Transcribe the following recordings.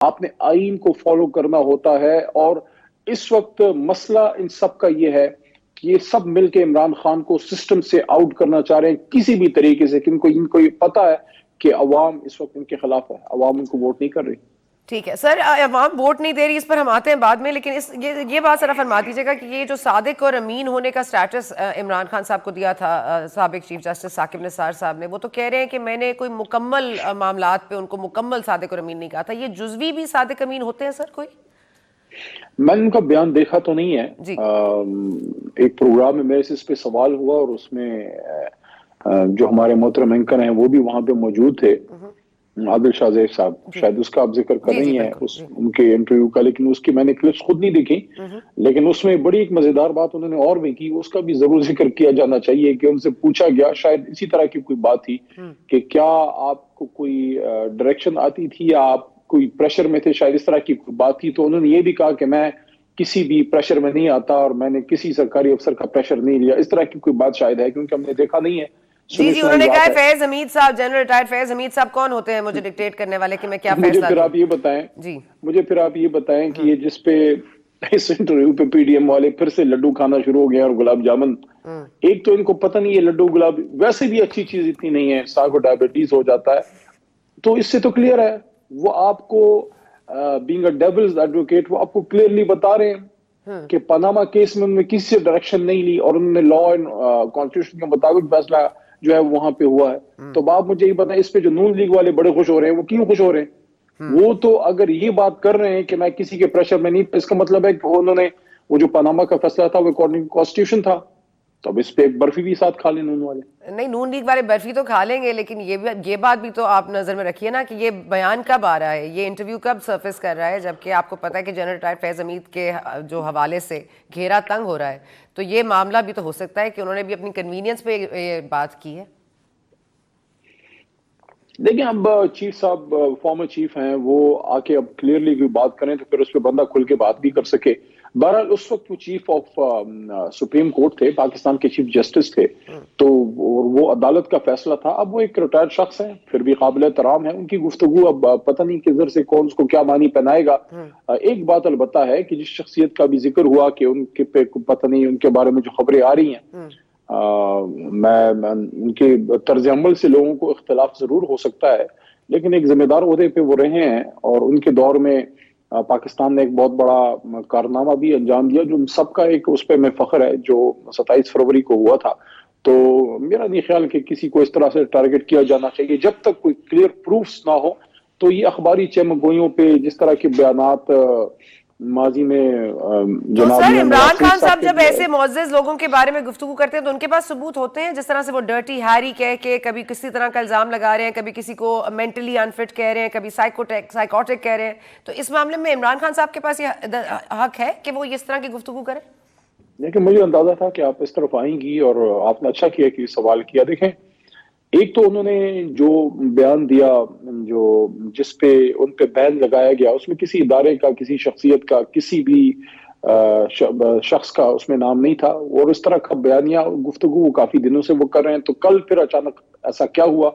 آپ نے آئین کو فالو کرنا ہوتا ہے. اور اس وقت مسئلہ ان سب کا یہ ہے کہ یہ سب مل کے عمران خان کو سسٹم سے آؤٹ کرنا چاہ رہے ہیں کسی بھی طریقے سے, کہ ان کو یہ پتا ہے کہ عوام اس وقت ان کے خلاف ہے, عوام ان کو ووٹ نہیں کر رہی. ٹھیک ہے سر, عوام ووٹ نہیں دے رہی, اس پر ہم آتے ہیں بعد میں, لیکن یہ بات ذرا فرما دیجیے گا کہ یہ جو صادق اور امین ہونے کا سٹیٹس عمران خان صاحب کو دیا تھا سابق چیف جسٹس ثاقب نثار صاحب نے, وہ تو کہہ رہے ہیں کہ میں نے کوئی مکمل معاملات پہ ان کو مکمل صادق اور امین نہیں کہا تھا. یہ جزوی بھی صادق امین ہوتے ہیں سر کوئی؟ میں نے ان کا بیان دیکھا تو نہیں ہے. جی. ایک پروگرام میں میرے سے اس پہ سوال ہوا اور اس میں جو ہمارے محترم اینکر ہیں وہ بھی وہاں پہ موجود تھے, عادل شاہ زیب صاحب, شاید اس کا آپ ذکر کر رہی ہیں ان کے انٹرویو کا, لیکن اس کی میں نے کلپس خود نہیں دیکھی, لیکن اس میں بڑی ایک مزیدار بات انہوں نے اور بھی کی, اس کا بھی ضرور ذکر کیا جانا چاہیے. کہ ان سے پوچھا گیا, شاید اسی طرح کی کوئی بات تھی, کہ کیا آپ کو کوئی ڈائریکشن آتی تھی یا آپ کوئی پریشر میں تھے, شاید اس طرح کی بات تھی. تو انہوں نے یہ بھی کہا کہ میں کسی بھی پریشر میں نہیں آتا اور میں نے کسی سرکاری افسر کا پریشر نہیں لیا. اس طرح کی کوئی بات شاید ہے, کیونکہ ہم نے دیکھا نہیں ہے. جی انہوں نے کہا ہے فیض حمید صاحب, جنرل ریٹائرڈ فیض حمید صاحب کون ہوتے ہیں مجھے ڈکٹیٹ کرنے والے کہ میں کیا فیصلہ مجھے پھر لوں. آپ یہ بتائیں, جی مجھے پھر آپ یہ بتائیں کہ یہ جس پہ اس انٹرویو پہ پی ڈی ایم والے پھر سے لڈو کھانا شروع ہو گئے اور گلاب جامن, ایک تو ان کو پتہ نہیں ہے لڈو گلاب ویسے بھی اچھی چیز اتنی نہیں ہے, سا کو ڈائبٹیز ہو جاتا ہے. تو اس سے تو کلیئر ہے, وہ آپ کو بینگ اے ڈیولز ایڈوکیٹ وہ آپ کو کلیئرلی بتا رہے ہیں کہ پاناما کیس میں انہوں نے کسی سے ڈائریکشن نہیں لی اور انہوں نے لا اینڈ کانسٹیٹیوشن کے مطابق فیصلہ جو ہے وہاں پہ ہوا ہے. تو آپ مجھے یہ بتائیں, اس پہ جو نون لیگ والے بڑے خوش ہو رہے ہیں وہ کیوں خوش ہو رہے ہیں؟ وہ تو اگر یہ بات کر رہے ہیں کہ میں کسی کے پریشر میں نہیں, اس کا مطلب ہے کہ انہوں نے وہ جو پاناما کا فیصلہ تھا وہ اکارڈنگ کانسٹیٹیوشن تھا. تو اب اس پہ ایک برفی بھی ساتھ کھا لیں نون والے. نہیں, نون لیگ والے برفی تو کھا لیں گے, لیکن یہ بات بھی تو آپ نظر میں رکھیے نا کہ یہ بیان کب آ رہا ہے, یہ انٹرویو کب سرفیس کر رہا ہے, جبکہ آپ کو پتہ ہے کہ جنرل ریٹائرڈ فیض حمید کے جو حوالے سے گھیرا تنگ ہو رہا ہے. تو یہ معاملہ بھی تو ہو سکتا ہے کہ انہوں نے بھی اپنی کنوینئنس پہ یہ بات کی ہے. دیکھیں اب چیف صاحب فارمر چیف ہیں, وہ آ کے اب کلیئرلی کوئی بات کریں تو پھر اس پہ بندہ کھل کے بات بھی کر سکے. بہرحال اس وقت وہ چیف آف سپریم کورٹ تھے, پاکستان کے چیف جسٹس تھے, تو وہ عدالت کا فیصلہ تھا. اب وہ ایک ریٹائرڈ شخص ہیں, پھر بھی قابل احترام ہے. ان کی گفتگو اب پتہ نہیں کدھر سے کون اس کو کیا معنی پہنائے گا. ایک بات البتہ ہے کہ جس شخصیت کا بھی ذکر ہوا کہ ان کے پہ پتہ نہیں ان کے بارے میں جو خبریں آ رہی ہیں, میں ان کے طرز عمل سے لوگوں کو اختلاف ضرور ہو سکتا ہے, لیکن ایک ذمہ دار عہدے پہ وہ رہے ہیں اور ان کے دور میں پاکستان نے ایک بہت بڑا کارنامہ بھی انجام دیا جو سب کا ایک اس پہ میں فخر ہے, جو 27 فروری کو ہوا تھا. تو میرا نہیں خیال کہ کسی کو اس طرح سے ٹارگٹ کیا جانا چاہیے جب تک کوئی کلیئر پروفز نہ ہو. تو یہ اخباری چمگوئیوں پہ جس طرح کے بیانات ماضی میں تو جناب سر میاں عمران نواز شریف خان صاحب کے جب ایسے معزز لوگوں کے بارے میں گفتگو کرتے ہیں تو ان کے پاس ثبوت ہوتے ہیں, جس طرح سے وہ ڈرٹی ہیری کہہ کے کبھی کسی طرح کا الزام لگا رہے ہیں, کبھی کسی کو مینٹلی انفٹ کہہ رہے ہیں, کبھی سائیکوٹک کہہ رہے ہیں. تو اس معاملے میں عمران خان صاحب کے پاس یہ حق ہے کہ وہ اس طرح کی گفتگو کریں؟ لیکن مجھے اندازہ تھا کہ آپ اس طرف آئیں گی اور آپ نے اچھا کیا کہ سوال کیا. دیکھیں, ایک تو انہوں نے جو بیان دیا جو جس پہ ان پہ بین لگایا گیا, اس میں کسی ادارے کا, کسی شخصیت کا, کسی بھی شخص کا اس میں نام نہیں تھا. اور اس طرح کا بیانیہ گفتگو کافی دنوں سے وہ کر رہے ہیں. تو کل پھر اچانک ایسا کیا ہوا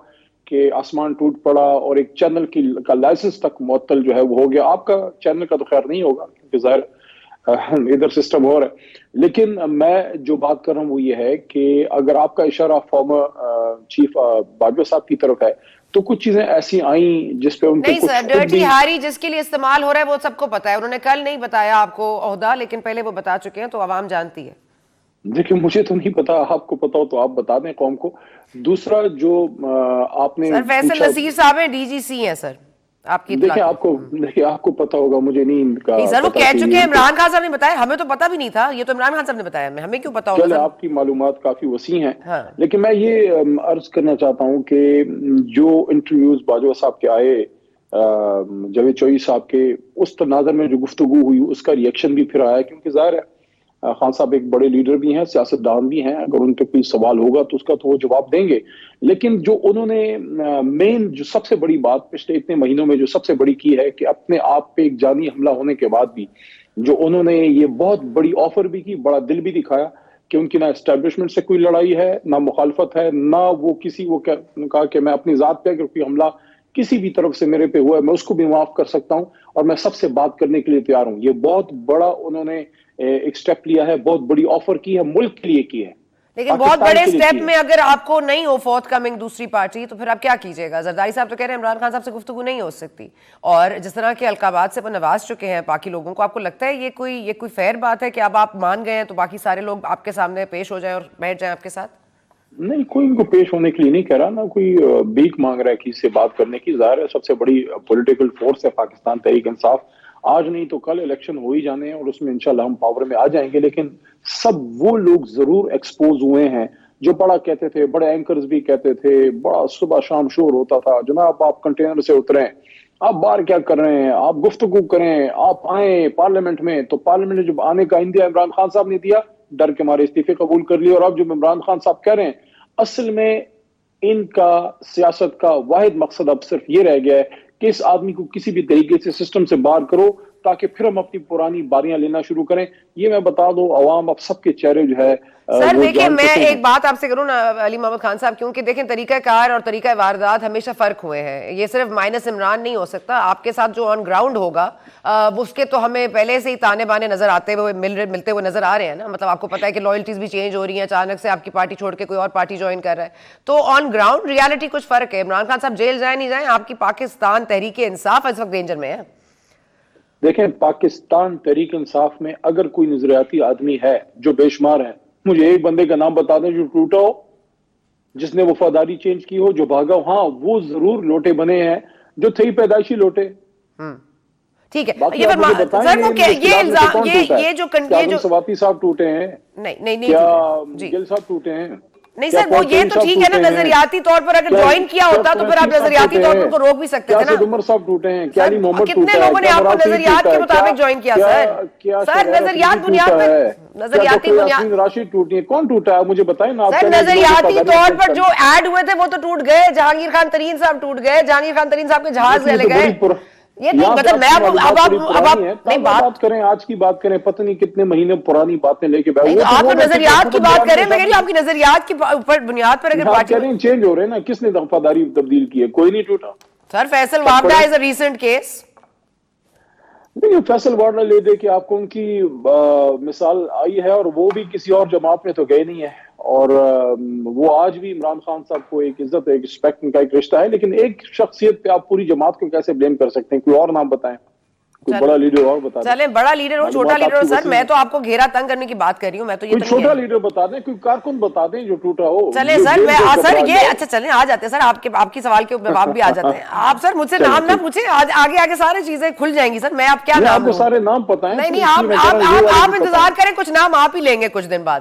کہ آسمان ٹوٹ پڑا اور ایک چینل کا لائسنس تک معطل جو ہے وہ ہو گیا. آپ کا چینل کا تو خیر نہیں ہوگا کیونکہ ظاہر ادھر سسٹم ہو رہا ہے. لیکن میں جو بات کر رہا ہوں وہ یہ ہے کہ اگر آپ کا اشارہ فارمر چیف باجوہ صاحب کی طرف ہے تو کچھ چیزیں ایسی آئیں جس پہ ان کے نہیں کچھ سر, خود ڈرٹی بھی ہاری جس کے لیے استعمال ہو رہا ہے وہ سب کو پتا ہے. انہوں نے کل نہیں بتایا آپ کو عہدہ, لیکن پہلے وہ بتا چکے ہیں, تو عوام جانتی ہے. دیکھیں مجھے تو نہیں پتا, آپ کو پتا ہو تو آپ بتا دیں قوم کو. دوسرا جو آپ نے سر فیصل پوچھا, نصیر صاحب ہیں, ڈی جی سی ہیں سر, آپ کی اطلاع دیکھیں آپ کو پتا ہوگا, مجھے نہیں نہیں سر, وہ پتا کہہ کہ چکے ہیں, ان کو عمران خان صاحب نے بتایا, ہمیں تو پتا بھی نہیں تھا. یہ تو عمران خان صاحب نے بتایا, ہمیں کیوں پتا ہوگا چلے سر. آپ کی معلومات کافی وسیع ہیں. ہاں لیکن میں یہ عرض کرنا چاہتا ہوں کہ جو انٹرویوز باجوہ صاحب کے آئے, جاوید چوئی صاحب کے, اس تناظر میں جو گفتگو ہوئی اس کا ریئیکشن بھی پھر آیا, کیونکہ ظاہر ہے خان صاحب ایک بڑے لیڈر بھی ہیں, سیاست دان بھی ہیں, اگر ان پہ کوئی سوال ہوگا تو اس کا تو وہ جواب دیں گے. لیکن جو انہوں نے مین جو سب سے بڑی بات پچھلے اتنے مہینوں میں جو سب سے بڑی کی ہے کہ اپنے آپ پہ ایک جانی حملہ ہونے کے بعد بھی جو انہوں نے یہ بہت بڑی آفر بھی کی, بڑا دل بھی دکھایا کہ ان کی نہ اسٹیبلشمنٹ سے کوئی لڑائی ہے, نہ مخالفت ہے, نہ وہ کسی وہ کہا کہ میں اپنی ذات پہ اگر کوئی حملہ کسی بھی طرف سے میرے پہ ہوا ہے میں اس کو بھی معاف کر سکتا ہوں اور میں سب سے بات کرنے کے لیے تیار ہوں. یہ بہت بڑا انہوں نے ایک سٹیپ لیا ہے, بہت بڑی آفر کی ہے, ملک کے لیے کی ہے, لیکن بہت بڑے سٹیپ میں اگر آپ کو نہیں ہو فورتھ کمنگ دوسری پارٹی تو پھر آپ کیا کیجئے گا؟ زرداری صاحب تو کہہ رہے ہیں عمران خان صاحب سے گفتگو نہیں ہو سکتی, اور جس طرح کے القابات سے وہ نواز چکے ہیں باقی لوگوں کو, آپ کو لگتا ہے یہ کوئی فیئر بات ہے کہ اب آپ مان گئے ہیں تو باقی سارے لوگ آپ کے سامنے پیش ہو جائیں اور بیٹھ جائیں آپ کے ساتھ؟ نہیں, کوئی ان کو پیش ہونے کے لیے نہیں کہہ رہا, نہ کوئی بھیک مانگ رہا ہے کسی سے بات کرنے کی. ظاہر ہے سب سے بڑی پولیٹیکل فورس ہے پاکستان تحریک انصاف, آج نہیں تو کل الیکشن ہو ہی جانے ہیں اور اس میں انشاءاللہ ہم پاور میں آ جائیں گے. لیکن سب وہ لوگ ضرور ایکسپوز ہوئے ہیں جو بڑا کہتے تھے, بڑے اینکرز بھی کہتے تھے, بڑا صبح شام شور ہوتا تھا, جناب آپ کنٹینر سے اتریں, آپ باہر کیا کر رہے ہیں, آپ گفتگو کریں, آپ آئیں پارلیمنٹ میں. تو پارلیمنٹ میں جب آنے کا اندیا عمران خان صاحب نے دیا, ڈر کے مارے استعفے قبول کر لیے. اور اب جب عمران خان صاحب کہہ رہے ہیں, اصل میں ان کا سیاست کا واحد مقصد اب صرف یہ رہ گیا ہے کہ اس آدمی کو کسی بھی طریقے سے سسٹم سے باہر کرو تاکہ پھر ہم اپنی پرانی باریاں لینا شروع کریں. یہ میں بتا دوں عوام اب سب کے چہرے جو ہے سر وہ دیکھیں, جان میں چکے ہیں. ایک بات آپ سے کروں نا علی محمد خان صاحب, کیونکہ دیکھیں طریقہ کار اور طریقہ واردات ہمیشہ فرق ہوئے ہیں. یہ صرف مائنس عمران نہیں ہو سکتا, آپ کے ساتھ جو آن گراؤنڈ ہوگا اس کے تو ہمیں پہلے سے ہی تانے بانے نظر آتے ہوئے ملتے ہوئے نظر آ رہے ہیں نا. مطلب آپ کو پتا ہے کہ لائلٹیز بھی چینج ہو رہی ہیں, اچانک سے آپ کی پارٹی چھوڑ کے کوئی اور پارٹی جوائن کر رہا ہے. تو آن گراؤنڈ ریالٹی کچھ فرق ہے. عمران خان صاحب جیل جائیں نہیں جائیں, آپ کی پاکستان تحریک انصاف اس وقت ڈینجر میں ہے. دیکھیں پاکستان تحریک انصاف میں اگر کوئی نظریاتی آدمی ہے جو بے شمار ہے, مجھے ایک بندے کا نام بتا دیں جو ٹوٹا ہو, جس نے وفاداری چینج کی ہو, جو بھاگا ہو. ہاں وہ ضرور لوٹے بنے ہیں جو تھے پیدائشی لوٹے. ٹھیک ہے, باقی یہ آپ مجھے بتائیں سر وہ یہ الزام یہ جو کاظم سواتی صاحب ٹوٹے ہیں, نہیں کیا جی گل صاحب ٹوٹے ہیں, نہیں سر وہ یہ تو ٹھیک ہے نا, نظریاتی طور پر اگر جوائن کیا ہوتا تو پھر آپ نظریاتی طور پر ان کو روک بھی سکتے تھے نا. عمر صاحب ٹوٹے ہیں, کیا سر علی محمد کتنے ٹوٹا ہے, لوگوں نے کیا آپ کو مراد شریف نظریات ٹوٹا کے ہے, مطابق جوائن کیا سر؟ کیا نظریات بنیاد ٹوٹا پر, ہے, نظریاتی بنیاد, راشد ٹوٹی ہے, کون ٹوٹا ہے مجھے بتائیں نا. سر نظریاتی طور پر جو ایڈ ہوئے تھے وہ تو ٹوٹ گئے. جہانگیر خان ترین صاحب ٹوٹ گئے, جہانگیر خان ترین صاحب کے جہاز لے گئے. یہ نہیں مطلب میں اب آپ نہیں بات کریں, آج کی بات کریں, پتہ نہیں کتنے مہینے پرانی باتیں لے کے نہیں تو آپ نظریات کی بات کریں, میں کہہ رہی ہوں آپ کی نظریات کی بنیاد پر اگر آپ کہہ رہے ہیں چینج ہو رہے ہیں نا, کس نے وفاداری تبدیل کی ہے؟ کوئی نہیں ٹوٹا. سر فیصل وابڈا از اے ریسنٹ کیس. نہیں فیصل وارڈا لے دے کہ آپ کو ان کی مثال آئی ہے, اور وہ بھی کسی اور جماعت میں تو گئے نہیں ہے, اور وہ آج بھی عمران خان صاحب کو ایک عزت, ایک رسپیکٹ کا ایک رشتہ ہے. لیکن ایک شخصیت پہ آپ پوری جماعت کو کیسے بلیم کر سکتے ہیں؟ کوئی اور نام بتائیں, کوئی بڑا لیڈر اور بتا دیں. چلیں بڑا لیڈر ہو چھوٹا لیڈر ہو سر, میں تو آپ کو گھیرا تنگ کرنے کی بات کر رہی ہوں. میں تو یہ کوئی چھوٹا لیڈر بتا دیں, کوئی کارکن بتا دیں جو ٹوٹا ہو. چلیں سر میں سر یہ اچھا چلیں آ جاتے ہیں سر, آپ کی سوال کے جواب بھی آ جاتے ہیں. آپ سر مجھ سے نام نہ پوچھیں, آگے ساری چیزیں کھل جائیں گی سر. میں آپ کیا نام آپ کو سارے نام پتہ ہیں. نہیں آپ انتظار کریں, کچھ نام آپ ہی لیں گے کچھ دن بعد.